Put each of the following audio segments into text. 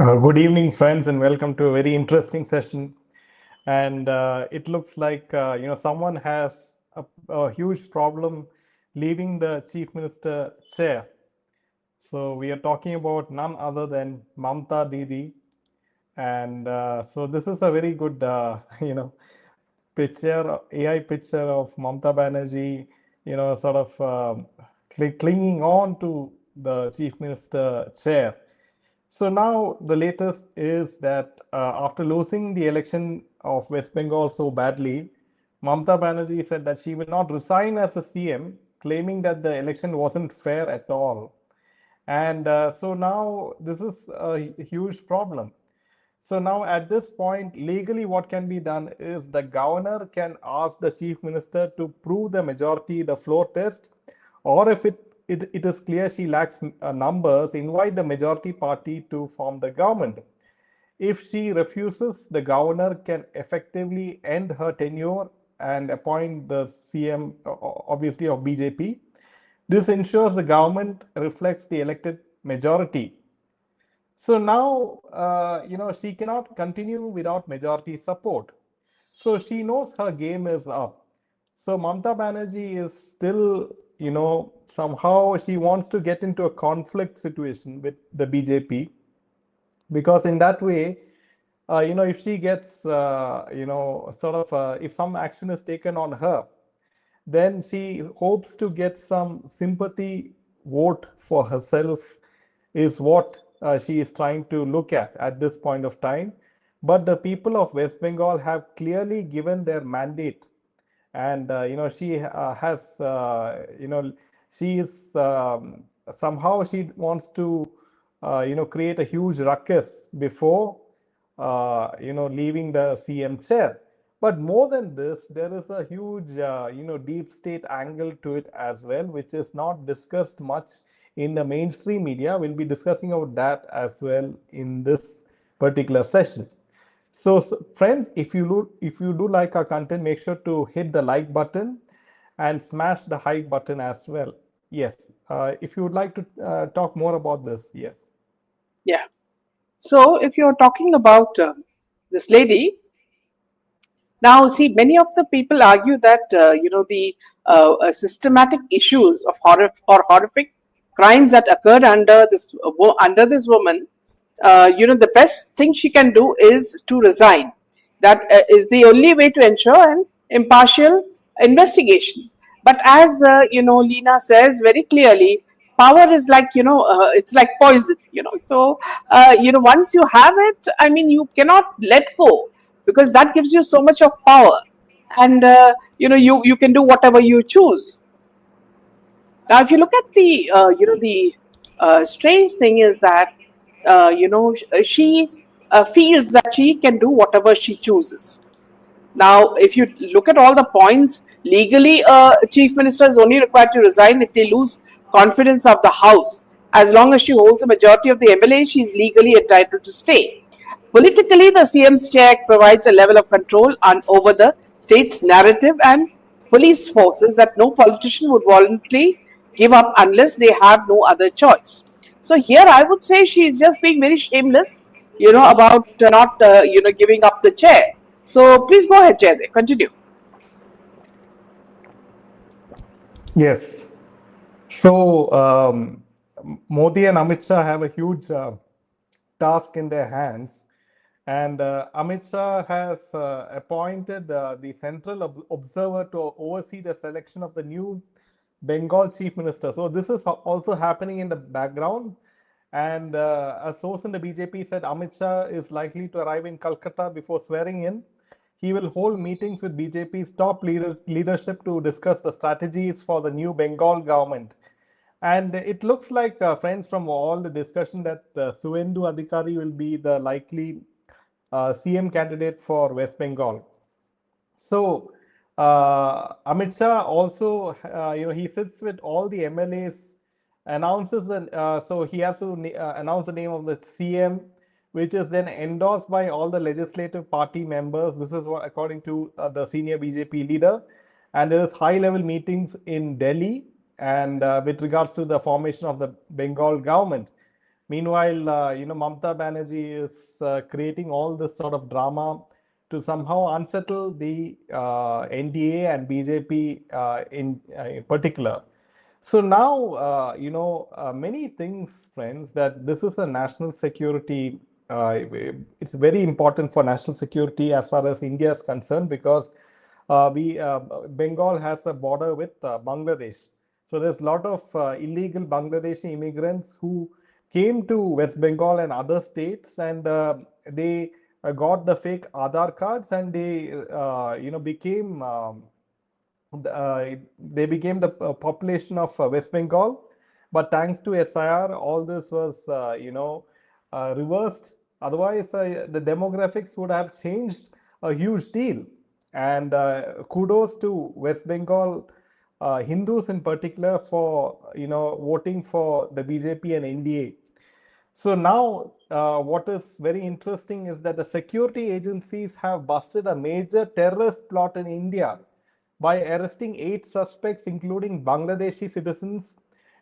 Good evening, friends, and welcome to a very interesting session. And it looks like someone has a huge problem leaving the chief minister chair. So we are talking about none other than Mamta Didi, and so this is a very good picture, AI picture of Mamta Banerjee, sort of clinging on to the chief minister chair. So now the latest is that after losing the election of West Bengal so badly, Mamata Banerjee said that she will not resign as a CM, claiming that the election wasn't fair at all. And so now this is a huge problem. So now at this point, legally what can be done is the governor can ask the chief minister to prove the majority, the floor test, or if it is clear she lacks numbers, invite the majority party to form the government. If she refuses, the governor can effectively end her tenure and appoint the CM, obviously of BJP. This ensures the government reflects the elected majority. So now, she cannot continue without majority support. So she knows her game is up. So Mamta Banerjee is still, somehow she wants to get into a conflict situation with the BJP, because in that way, if she gets, if some action is taken on her, then she hopes to get some sympathy vote for herself, is what she is trying to look at this point of time. But the people of West Bengal have clearly given their mandate, and she has, she is somehow she wants to, create a huge ruckus before, leaving the CM chair. But more than this, there is a huge, deep state angle to it as well, which is not discussed much in the mainstream media. We'll be discussing about that as well in this particular session. So friends, if you do like our content, make sure to hit the like button and smash the hype button as well. Yes, if you would like to talk more about this, yes. Yeah. So if you're talking about this lady, now see, many of the people argue that the systematic issues of horrific crimes that occurred under this woman, the best thing she can do is to resign. That is the only way to ensure an impartial investigation. But as Lena says very clearly, power is like it's like poison. So once you have it, I mean, you cannot let go because that gives you so much of power, and you can do whatever you choose. Now, if you look at the strange thing is that she feels that she can do whatever she chooses. Now, if you look at all the points, legally, chief minister is only required to resign if they lose confidence of the House. As long as she holds a majority of the MLAs, she is legally entitled to stay. Politically, the CM's chair provides a level of control over the state's narrative and police forces that no politician would voluntarily give up unless they have no other choice. So here, I would say she is just being very shameless, about not, giving up the chair. So please go ahead, Jay. Continue. Yes. So Modi and Amit Shah have a huge task in their hands. And Amit Shah has appointed the central observer to oversee the selection of the new Bengal chief minister. So this is also happening in the background. And a source in the BJP said Amit Shah is likely to arrive in Calcutta before swearing in. He will hold meetings with BJP's top leadership to discuss the strategies for the new Bengal government. And it looks like, friends, from all the discussion that Suvendu Adhikari will be the likely CM candidate for West Bengal. So Amit Shah also, he sits with all the MLAs, announces so he has to announce the name of the CM, which is then endorsed by all the legislative party members. This is what, according to the senior BJP leader. And there is high-level meetings in Delhi, and with regards to the formation of the Bengal government. Meanwhile, Mamata Banerjee is creating all this sort of drama to somehow unsettle the NDA and BJP in particular. So now, many things, friends, that this is a national security. It's very important for national security as far as India is concerned, because we Bengal has a border with Bangladesh. So there's a lot of illegal Bangladeshi immigrants who came to West Bengal and other states, and they got the fake Aadhaar cards, and they became they became the population of West Bengal. But thanks to SIR, all this was reversed. Otherwise, the demographics would have changed a huge deal. And kudos to West Bengal Hindus in particular for voting for the BJP and NDA. So now, what is very interesting is that the security agencies have busted a major terrorist plot in India by arresting 8 suspects, including Bangladeshi citizens,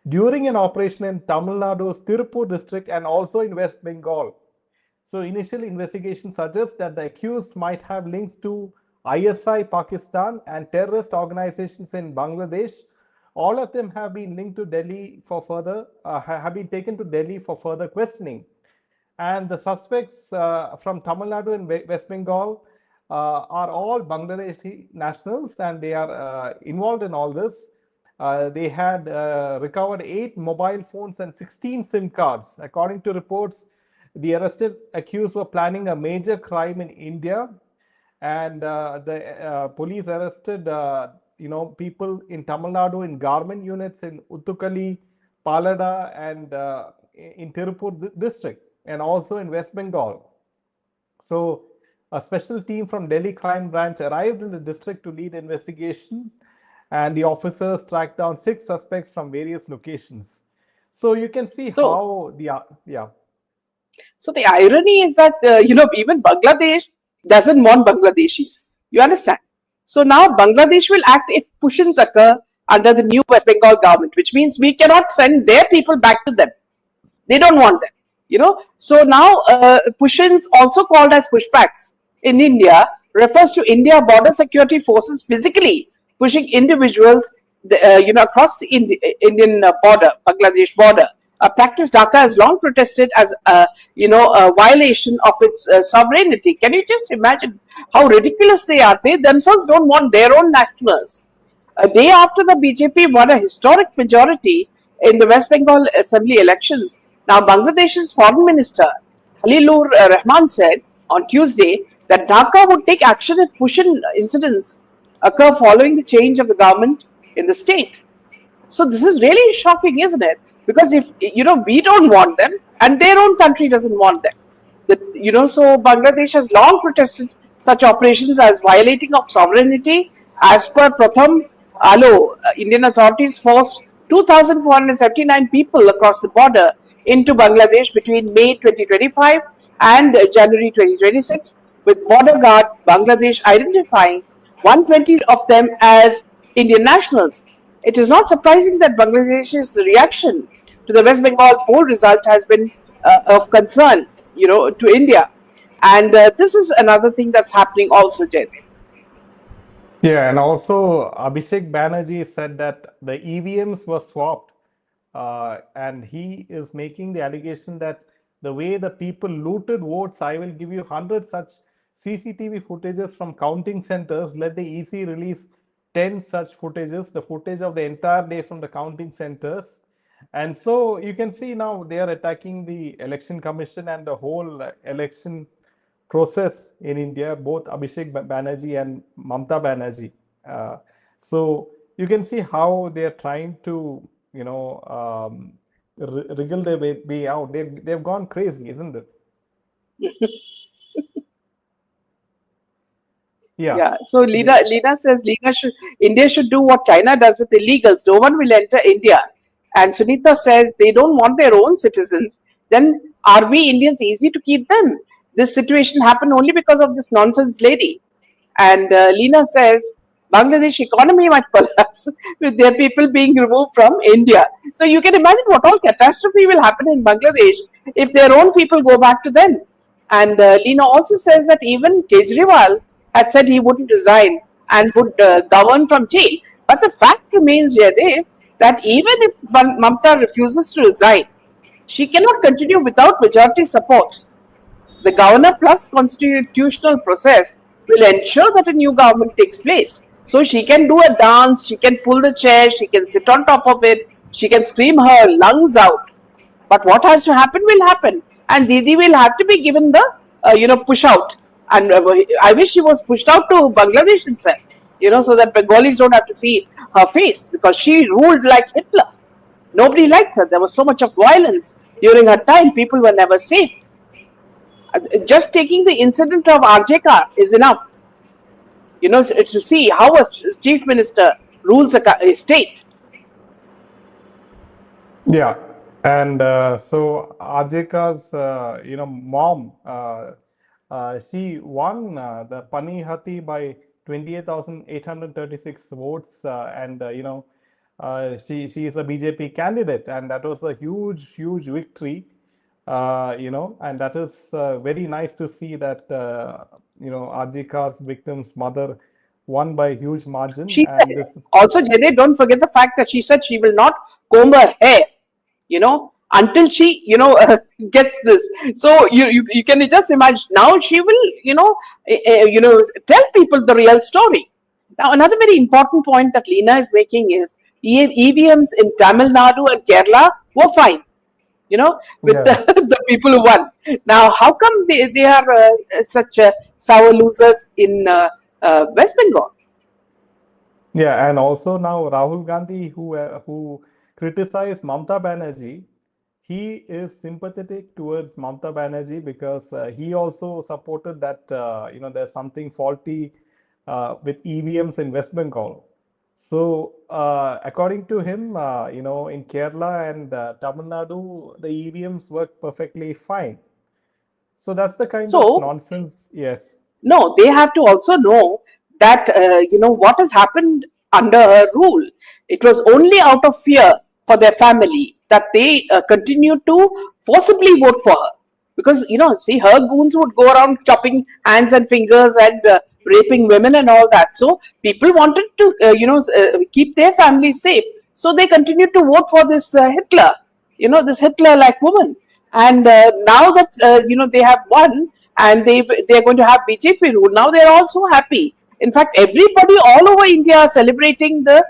during an operation in Tamil Nadu's Tirupur district and also in West Bengal. So initial investigation suggests that the accused might have links to ISI Pakistan and terrorist organizations in Bangladesh. All of them have been linked to Delhi for further, have been taken to Delhi for further questioning. And the suspects from Tamil Nadu and West Bengal are all Bangladeshi nationals, and they are involved in all this. They had recovered 8 mobile phones and 16 SIM cards. According to reports, the arrested accused were planning a major crime in India, and the police arrested people in Tamil Nadu in garment units in Uttukali, Palada, and in Tirupur district, and also in West Bengal. So a special team from Delhi Crime Branch arrived in the district to lead investigation, and the officers tracked down 6 suspects from various locations. So you can see So, how yeah. so the irony is that even Bangladesh doesn't want Bangladeshis. You understand? So now Bangladesh will act if push-ins occur under the new West Bengal government, which means we cannot send their people back to them. They don't want them. So now push-ins, also called as pushbacks in India, refers to India border security forces physically pushing individuals across the Indian border, Bangladesh border. A practice Dhaka has long protested as a violation of its sovereignty. Can you just imagine how ridiculous they are? They themselves don't want their own nationals. A day after the BJP won a historic majority in the West Bengal Assembly elections, now Bangladesh's Foreign Minister Khalilur Rahman said on Tuesday that Dhaka would take action if push-in incidents occur following the change of the government in the state. So this is really shocking, isn't it? Because if we don't want them and their own country doesn't want them, so Bangladesh has long protested such operations as violating of sovereignty. As per Pratham Alo, Indian authorities forced 2,479 people across the border into Bangladesh between May 2025 and January 2026, with border guard Bangladesh identifying 120 of them as Indian nationals. It is not surprising that Bangladesh's reaction to the West Bengal poll result has been of concern, to India. And this is another thing that's happening also, Jaydev. Yeah, and also Abhishek Banerjee said that the EVMs were swapped, and he is making the allegation that the way the people looted votes, I will give you 100 such CCTV footages from counting centers. Let the EC release 10 such footages, the footage of the entire day from the counting centers. And so you can see now they are attacking the election commission and the whole election process in India, both Abhishek Banerjee and Mamata Banerjee. So you can see how they are trying to, wriggle their way out. They've gone crazy, isn't it? Yeah. So Lena says India should do what China does with illegals. No one will enter India. And Sunita says they don't want their own citizens. Then are we Indians easy to keep them? This situation happened only because of this nonsense lady. And Lena says Bangladesh economy might collapse with their people being removed from India. So you can imagine what all catastrophe will happen in Bangladesh if their own people go back to them. And Lina also says that even Kejriwal had said he wouldn't resign and would govern from jail. But the fact remains, Jaydev, that even if Mamta refuses to resign, she cannot continue without majority support. The governor plus constitutional process will ensure that a new government takes place. So she can do a dance, she can pull the chair, she can sit on top of it, she can scream her lungs out. But what has to happen will happen, and Didi will have to be given the push out. And I wish she was pushed out to Bangladesh itself, so that Bengalis don't have to see her face, because she ruled like Hitler. Nobody liked her. There was so much of violence during her time. People were never safe. Just taking the incident of RJ is enough, to see how a chief minister rules a state. Yeah, and so Arjeka's mom, she won the Panihati by 28,836 votes, and she is a BJP candidate, and that was a huge victory, and that is very nice to see that Arjeka's victim's mother won by a huge margin, She and this is also, Jade, don't forget the fact that she said she will not comb her hair, until she, gets this. So you can just imagine now she will, tell people the real story. Now, another very important point that Lena is making is EVMs in Tamil Nadu and Kerala were fine, with yeah. the people who won. Now, how come they are such sour losers in West Bengal? Yeah, and also now Rahul Gandhi, who criticized Mamta Banerjee, he is sympathetic towards Mamta Banerjee because he also supported that there's something faulty with EVMs in West Bengal. So according to him, in Kerala and Tamil Nadu, the EVMs work perfectly fine. So that's the kind of So nonsense. Yes. no, they have to also know that what has happened under her rule. It was only out of fear for their family that they continued to forcibly vote for her, because see, her goons would go around chopping hands and fingers and raping women and all that. So people wanted to keep their families safe, so they continued to vote for this Hitler, this Hitler like woman. And now that they have won, and they're going to have BJP rule, now they're also happy. In fact, everybody all over India are celebrating the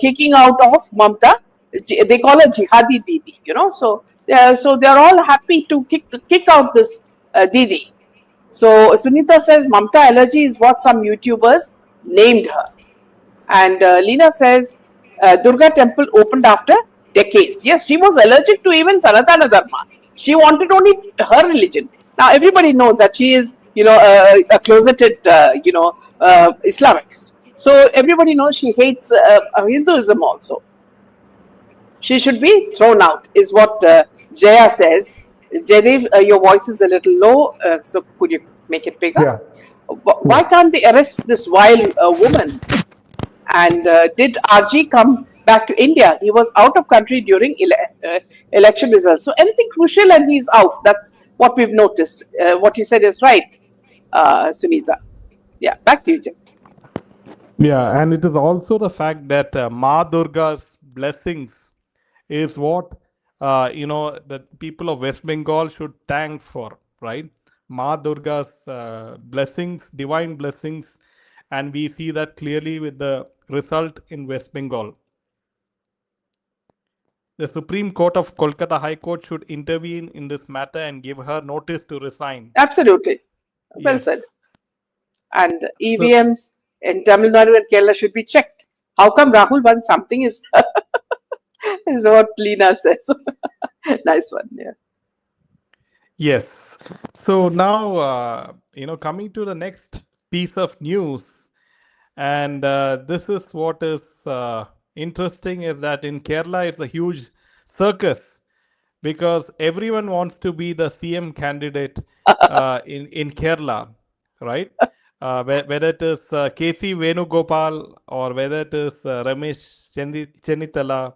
kicking out of Mamta. They call her jihadi didi, so they're all happy to kick out this didi. So Sunita says Mamta allergy is what some YouTubers named her. And Lena says Durga temple opened after decades. Yes, she was allergic to even Sanatana Dharma. She wanted only her religion. Now everybody knows that she is, a closeted, Islamist. So everybody knows she hates Hinduism also. She should be thrown out, is what Jaya says. Jaidev, your voice is a little low, so could you make it bigger? Yeah. Why can't they arrest this vile woman? And did RG come back to India? He was out of country during election results. So anything crucial and he's out. That's what we've noticed. What you said is right, Sunita. Yeah, back to you, Jim. Yeah, and it is also the fact that Ma Durga's blessings is what the people of West Bengal should thank for, right? Ma Durga's blessings, divine blessings, and we see that clearly with the result in West Bengal. The Supreme Court of Kolkata High Court should intervene in this matter and give her notice to resign. Absolutely. Well Yes. said. And So, EVMs in Tamil Nadu and Kerala should be checked. How come Rahul won something is is what Lena says. Nice one. Yeah. yes. So now, coming to the next piece of news, and this is what is interesting is that in Kerala, it's a huge circus because everyone wants to be the CM candidate in Kerala, right? Whether it is KC Venugopal or whether it is Ramesh Chennitala,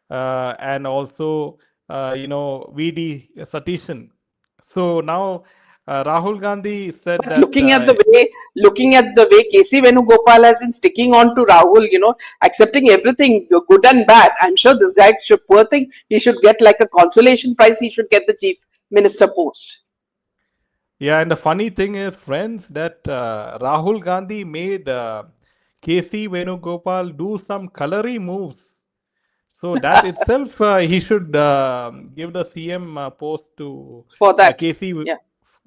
and also VD Satishan. So now Rahul Gandhi said But that, looking at the way KC Venugopal has been sticking on to Rahul, accepting everything good and bad, I'm sure this guy should, poor thing, he should get like a consolation prize. He should get the chief minister post. yeah, and the funny thing is, friends, that Rahul Gandhi made KC Venugopal do some colory moves. So that itself, he should give the CM post to For that. KC Yeah,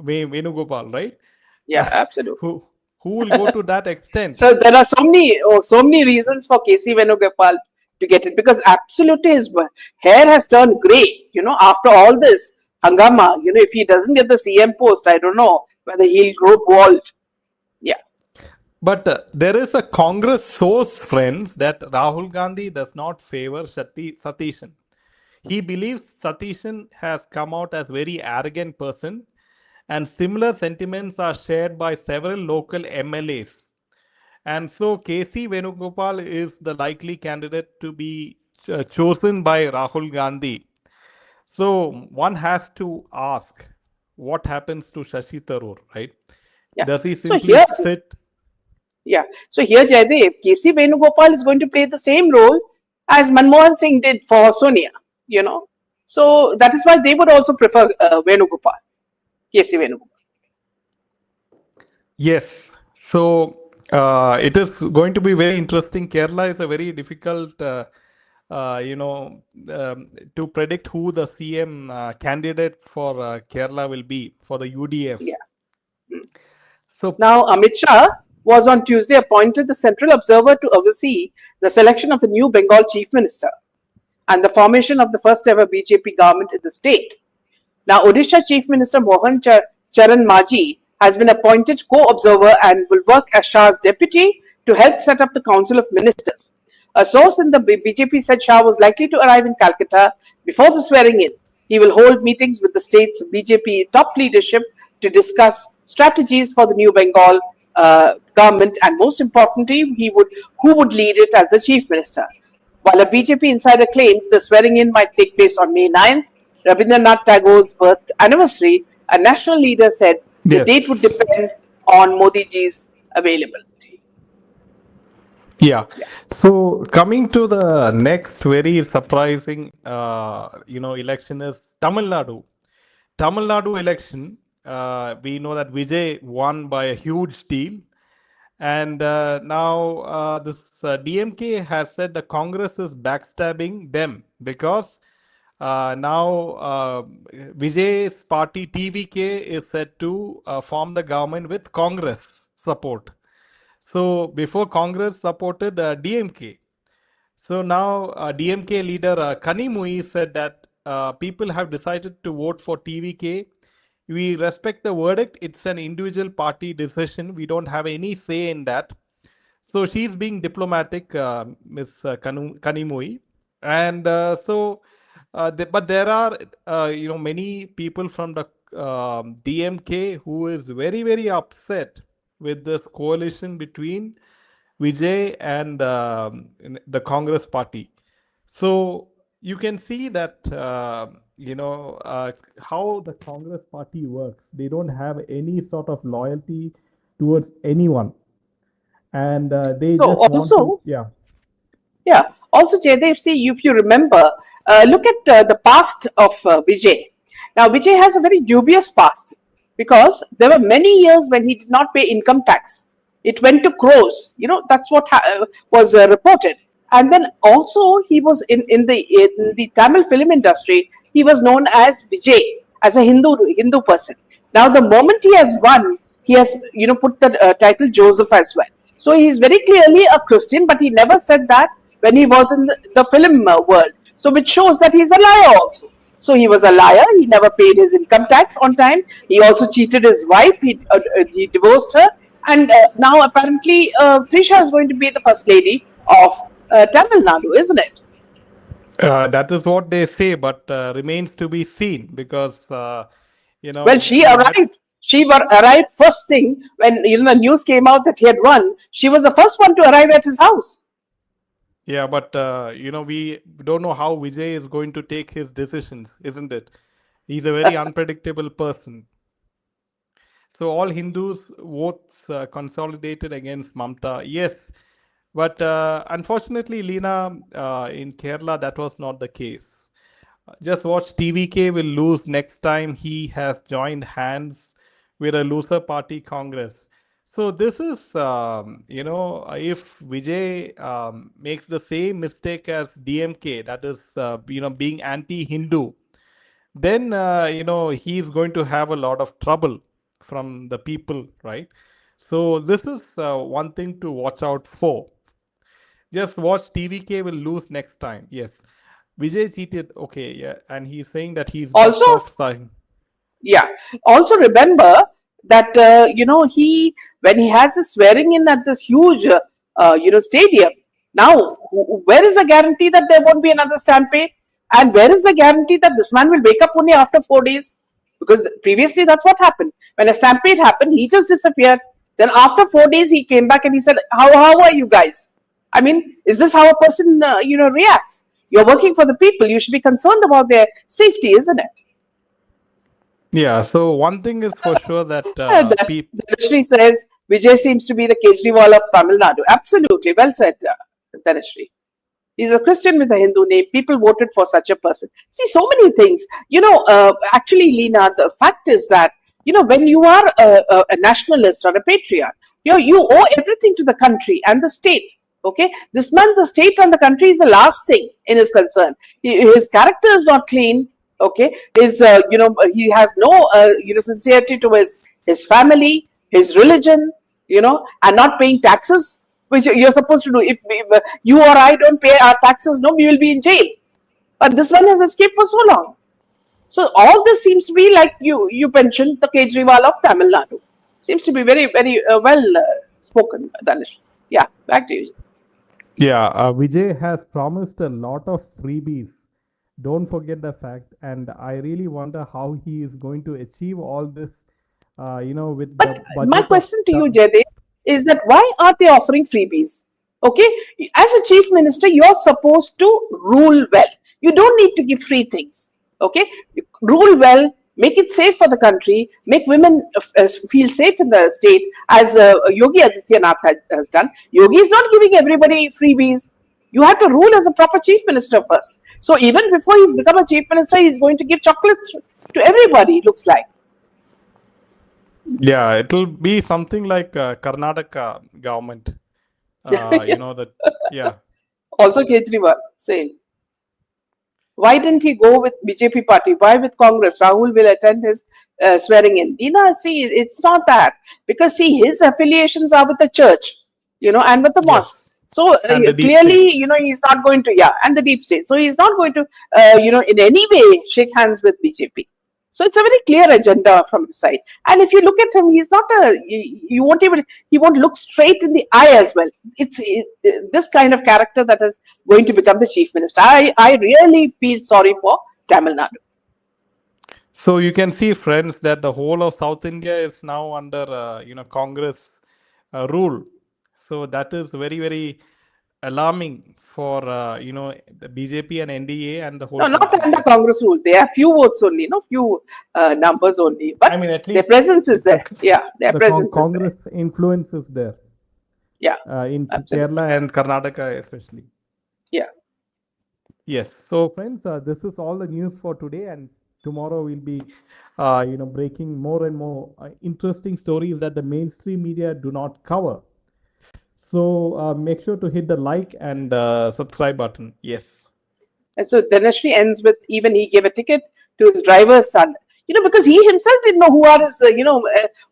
Venugopal, right? yeah, absolutely. who who will go to that extent? So there are so many reasons for KC Venugopal to get it, because absolutely his hair has turned grey. After all this hangama, if he doesn't get the CM post, I don't know whether he'll grow bald. Yeah. But there is a Congress source, friends, that Rahul Gandhi does not favor Satishan. He believes Satishan has come out as very arrogant person, and similar sentiments are shared by several local MLAs. And so KC Venugopal is the likely candidate to be chosen by Rahul Gandhi. So one has to ask, what happens to Shashi Tharoor, right? Yeah. Does he So simply here, sit? yeah. So here, Jaydev, KC Venugopal is going to play the same role as Manmohan Singh did for Sonia. So that is why they would also prefer Venugopal, KC Venugopal. Yes. So it is going to be very interesting. Kerala is a very difficult, to predict who the CM candidate for Kerala will be for the UDF. Yeah. So Now, Amit Shah was on Tuesday appointed the central observer to oversee the selection of the new Bengal chief minister and the formation of the first ever BJP government in the state. Now, Odisha Chief Minister Mohan Charan Maji has been appointed co-observer and will work as Shah's deputy to help set up the Council of Ministers. A source in the BJP said Shah was likely to arrive in Calcutta before the swearing in. He will hold meetings with the state's BJP top leadership to discuss strategies for the new Bengal government, and most importantly, who would lead it as the chief minister. While a BJP insider claimed the swearing in might take place on May 9th, Rabindranath Tagore's birth anniversary, a national leader said the date would yes. depend on Modi ji's availability. Yeah. So coming to the next very surprising, election is Tamil Nadu. Tamil Nadu election, we know that Vijay won by a huge deal. And now this DMK has said the Congress is backstabbing them because now Vijay's party TVK is said to form the government with Congress support. So before Congress supported DMK. So now DMK leader Kanimui said that people have decided to vote for TVK. We respect the verdict. It's an individual party decision. We don't have any say in that. So she's being diplomatic, Miss Kanimui. And but there are, many people from the DMK who is very, very upset with this coalition between Vijay and the Congress party. So you can see that how the Congress party works. They don't have any sort of loyalty towards anyone, and they So just want to, also, yeah. yeah, also Jaydev, see, if you remember, look at the past of Vijay. Now, Vijay has a very dubious past because there were many years when he did not pay income tax. It went to crores. That's what was reported. And then also he was in the Tamil film industry. He was known as Vijay, as a Hindu person. Now, the moment he has won, he has put the title Joseph as well. So he is very clearly a Christian, but he never said that when he was in the film world. So which shows that he is a liar also. So he was a liar. He never paid his income tax on time. He also cheated his wife. He divorced her. And now apparently Trisha is going to be the first lady of Tamil Nadu, isn't it? That is what they say, but remains to be seen because Well, she arrived. She arrived first thing when the news came out that he had won. She was the first one to arrive at his house. Yeah, but we don't know how Vijay is going to take his decisions, isn't it? He's a very unpredictable person. So all Hindus votes consolidated against Mamta. Yes, but unfortunately, Leena, in Kerala, that was not the case. Just watch TVK will lose next time he has joined hands with a loser party Congress. So this is, if Vijay makes the same mistake as DMK, that is, being anti-Hindu, then he's going to have a lot of trouble from the people, right? So this is one thing to watch out for. Just watch TVK will lose next time. Yes, Vijay cheated. Okay, yeah, and he's saying that he's got Also, soft side. yeah. Also remember that he when he has the swearing in at this huge stadium. Now, where is the guarantee that there won't be another stampede? And where is the guarantee that this man will wake up only after 4 days? Because previously that's what happened. When a stampede happened, he just disappeared. Then after 4 days, he came back and he said, "How are you guys?" I mean, is this how a person reacts? You're working for the people. You should be concerned about their safety, isn't it? Yeah. So one thing is for sure that Dhanashri says Vijay seems to be the Kejriwal of Tamil Nadu. Absolutely. Well said, Dhanashri. He's a Christian with a Hindu name. People voted for such a person. See, so many things. Actually, Leena, the fact is that, when you are a nationalist or a patriot, you owe everything to the country and the state. Okay, this man, the state and the country is the last thing in his concern. His character is not clean. Okay, he has no sincerity to his family, his religion, and not paying taxes, which you're supposed to do. If you or I don't pay our taxes, no, we will be in jail. But this one has escaped for so long. So all this seems to be like you mentioned the Kejriwal of Tamil Nadu. Seems to be very very well spoken, Danish. Yeah, back to you. Yeah, Vijay has promised a lot of freebies. Don't forget the fact, and I really wonder how he is going to achieve all this. With But the my budget of question to you, Jaydev, is that why are they offering freebies? Okay, as a chief minister, you're supposed to rule well. You don't need to give free things. Okay, rule well, make it safe for the country, make women feel safe in the state, as Yogi Adityanath has done. Yogi is not giving everybody freebies. You have to rule as a proper chief minister first. So even before he's become a chief minister, he's going to give chocolates to everybody. Looks like. Yeah, it'll be something like Karnataka government. That. Yeah. Also Kejriwal, same. Why didn't he go with BJP party? Why with Congress? Rahul will attend his swearing in. See, it's not that. Because see, his affiliations are with the church, and with the mosque. Yes. So And the deep clearly, state. he's not going to, and the deep state. So he's not going to, in any way shake hands with BJP. So it's a very clear agenda from his side. And if you look at him, he's not he won't look straight in the eye as well. It's this kind of character that is going to become the chief minister. I really feel sorry for Tamil Nadu. So you can see, friends, that the whole of South India is now under, Congress rule. So that is very, very alarming for, the BJP and NDA and the whole No, not country. under Yes. Congress rule. They have few votes only, few numbers only. But I mean, at their least presence is there. Yeah, their presence is there. Congress influence is there Yeah, in absolutely. Kerala and Karnataka especially. Yeah. Yes. So, friends, this is all the news for today, and tomorrow we'll be, breaking more and more interesting stories that the mainstream media do not cover. So, make sure to hit the like and subscribe button. Yes. And so Dhanashri ends with even he gave a ticket to his driver's son. Because he himself didn't know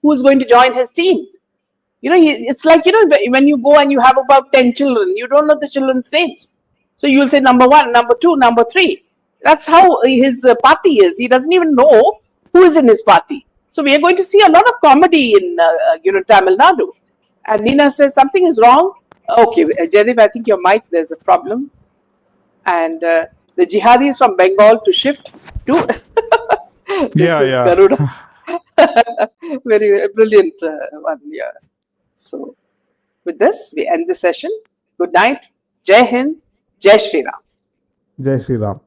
who's going to join his team. It's like, when you go and you have about 10 children, you don't know the children's names. So you'll say number one, number two, number three. That's how his party is. He doesn't even know who is in his party. So we are going to see a lot of comedy in, Tamil Nadu. And Nina says something is wrong. Okay, Jaideep, I think your mic, there's a problem. And the jihadis from Bengal to shift to this is Garuda. Very brilliant one. Yeah. So with this, we end the session. Good night. Jai Hind. Jai Shri Ram. Jai Shri Ram.